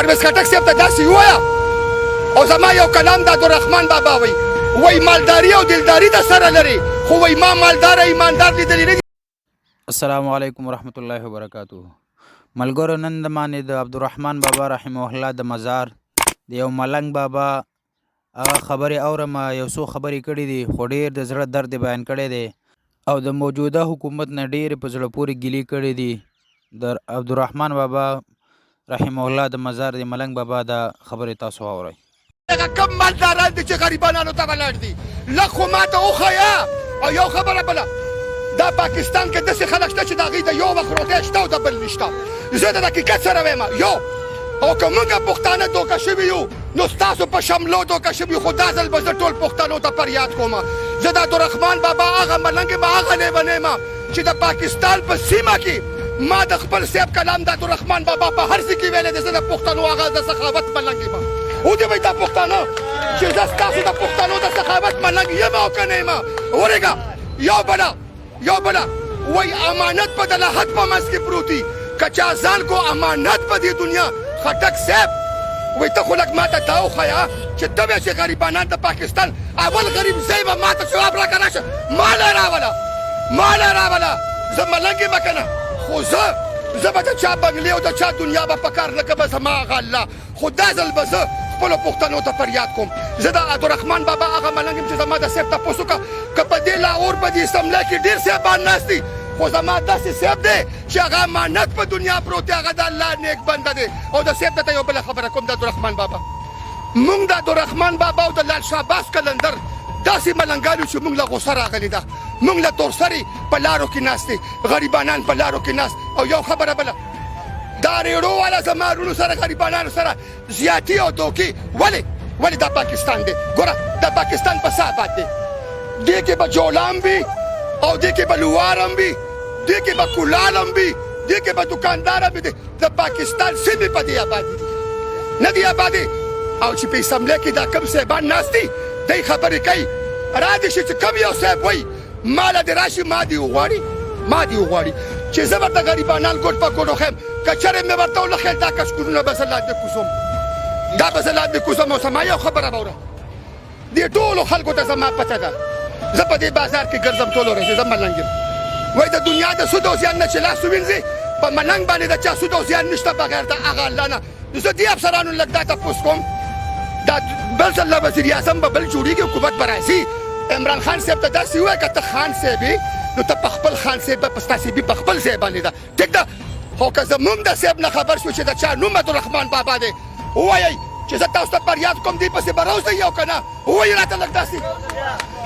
پرویز خټک صاحب ته داسې ووایه او زما یو کلام د عبدالرحمن بابا وایي مالداري او دلداري د سره لري خو وایي ما مالدار ایماندار لیدلی نه دي. السلام علیکم ورحمت الله وبرکاتو. ملګرو نن د باندې د عبدالرحمن بابا رحمه الله د مزار د یو ملنګ بابا هغه خبرې اورم، یو څو خبرې کړې دي خو ډېر د زړه درد بیان کړی دی او د موجوده حکومت نه ډېرې په زړه پورې ګیلې کړې دي. د عبدالرحمن بابا رحمه الله د مزار د ملنګ بابا د خبرې تاسو واورئ. هغه کم مالداران دي چې غریبانانو ته ولاړ دي لږ خو ماته وښیه. او یو خبره بله، دا پاکستان کې داسې خلک شته چې د هغوی د یو وخت روټۍ شته او د بل نشته. زه د حقیقت سره وایم یو، او که موږ پښتانه دوکه شوي یو نو ستاسو په شملو دوکه شوي یو، خو دا ځل به زه ټول پښتنو ته فریاد کوم. زه د عبدالرحمن بابا هغه ملنګ یم، هغه لیونی یم چې د پاکستان په سیمه کې ما د خپل صاحب کلام د عبدالرحمن بابا په هر ځای کې ویلی دی. زه د پښتنو هغه د سخاوت ملنګ یم. ودې وایي دا پښتانه چې زه ستاسو د پښتنو د سخاوت ملنګ یم او که نه یم. ورېږه یو بله وایي امانت په د لحد په منځ کې پروت دي، که چا ځان کو امانت په دې دنیا. خټک صاحب وایي ته خو لږ ما ته دا وښیه چې ته وایې چې غریبانان د پاکستان اول غریب ځای به ما ته جواب راکړه راشه. ماله راوله زه ملنګ یم که نه، خو زه به د چا بنګلې او د چا دنیا به په کار نه کړم. زما هغه الله، خو دا ځل به زه خپلو پښتنو ته فریاد کوم. زه د عبدالرحمن بابا هغه ملنګ یم چې زما د صاحب تپوس وکړه که په دې لاهور په دې اسمبلی کې ډېر صاحبان ناست دي، خو زما داسې صاحب دی چې هغه امانت په دنیا پروت دی، هغه د الله نیک بنده دی. او د صاحب ته یو بله خبره کوم د عبدالرحمن بابا، موږ د عبدالرحمن بابا او د لال شاه عباس قلندر داسې ملنګان یو چې موږ له غوسه راغلې ده. موږ له تورسرې په لارو کې ناست دي، غریبانان په لارو کې ناست. او یو خبره بله، دا ریړو والا زما وروڼو سره غریبانانو سره زیاتي او دوکې ولې دا پاکستان دی. ګوره دا پاکستان په څه آباد دی؟ دې کې به جولام وي او دې کې به لوار هم وي، دې کې به کولال هم وي، دې کې به دوکاندار هم وي. د پاکستان سیمې په دې آبادي دي، نه دي آبادي. او چې په اسمبلی کې دا کم صاحبان ناست دي دی خبرې کوي، را دې شي چې کم یو صاحب وایي ماله دې راشي ما دې وغواړي چې زه ورته غریبانان ګوټ په ګوټ وښیم. که چېرې مې ورته ولخېل دا کشکولونه به زه لاندې کوزم. او زما یو خبره به وره، دې ټولو خلکو ته زما پته ده، زه په دې بازار کې ګرځم ټولو ورځې، زه ملنګ یم. وایي د دنیا د سود او زیان نه چې لاس ووینځي، په ملنګ باندې د چا سود او زیان نشته بغیر د هغه الله نه. نو زه دې افسرانو لږ دا تپوس کوم، دا بل ځل وزیر اعظم به بل جوړېږي، حکومت به راځي. عمران خان صاحب ته داسې ووایه که ته خان صاحب یې نو ته په خپل خان صاحب په ستا صاحبي په خپل ځای باندې ده، ټیک ده. خو که زموږ د صاحب نه خبر شو چې د چا نوم عبدالرحمن بابا دی، ووایئ چې زه تاسو ته فریاد کوم دې پسې به روزئ او که نه، ووایئ راته لږ داسې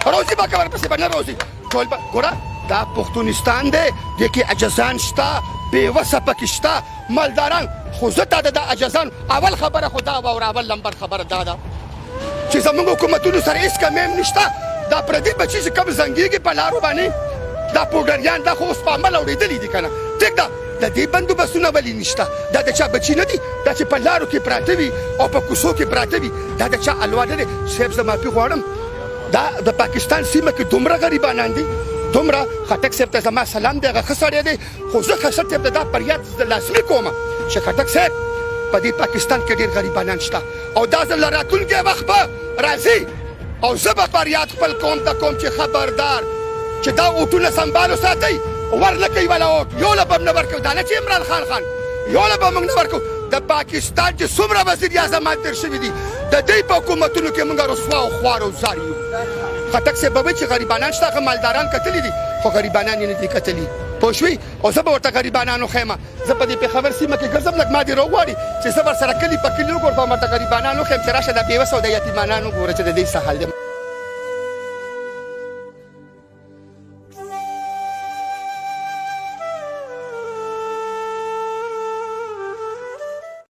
روزي به که ورپسې به نه روزي. ټول به ګوره دا پښتونستان دی، دې کې عجزان شته، بېوسه پکې شته مالداران. خو زه تا د عجزان اول خبره خو دا واوره، اول نمبر خبره دا ده چې زموږ حکومتونو سره هېڅ کمی هم نشته. دا پردي بچي چې کوم زنګېږي په لارو باندې، دا پوډریان دا خو اوس په عمل اورېدلي دي که نه، ټیک ده. د دې بندوبستونه ولې نشته؟ دا د چا بچي نه دي؟ دا چې په لارو کې پراته وي او په کوڅو کې پراته وي، دا د چا الوا نه دی؟ صاحب زه معافي غواړم، دا د پاکستان سیمه کې دومره غریبانان دي، دومره. خټک صاحب ته زما سلام دی، هغه ښه سړی دی، خو زه خسر صاحب ته دا فریاد لازمي کوم چې خټک صاحب په دې پاکستان کې ډېر غریبانان شته او دا ځل راتلونکی وخت به راځي. او زه به فریاد خپل قوم ته کوم چې خبردار چې دا اوټونه سنبالو ساتئ، ور نه کوي والا اوټ یو له به نه ورکوو. دا نه چې عمران خان یو له به موږ نه ورکوو. د پاکستان چې څومره وزیر اعظمان تېر شوي دي د دوی په حکومتونو کې موږ رسوا او خوار او زار یو. خټک صاحب به وایي چې غریبانان شته، هغه مالداران کتلي دي خو غریبانان یې نه دي کتلي، پوه شوې. او زه به ورته غریبانان وښیم. زه په دې پېښور سیمه کې ګرځم، لږ ما دې راوغواړي چې زه ورسره کلي په کلي وګورم، ورته غریبانان وښیم چې راشه دا بېوسه او د یتیمانان وګوره چې د دې څه حال دی.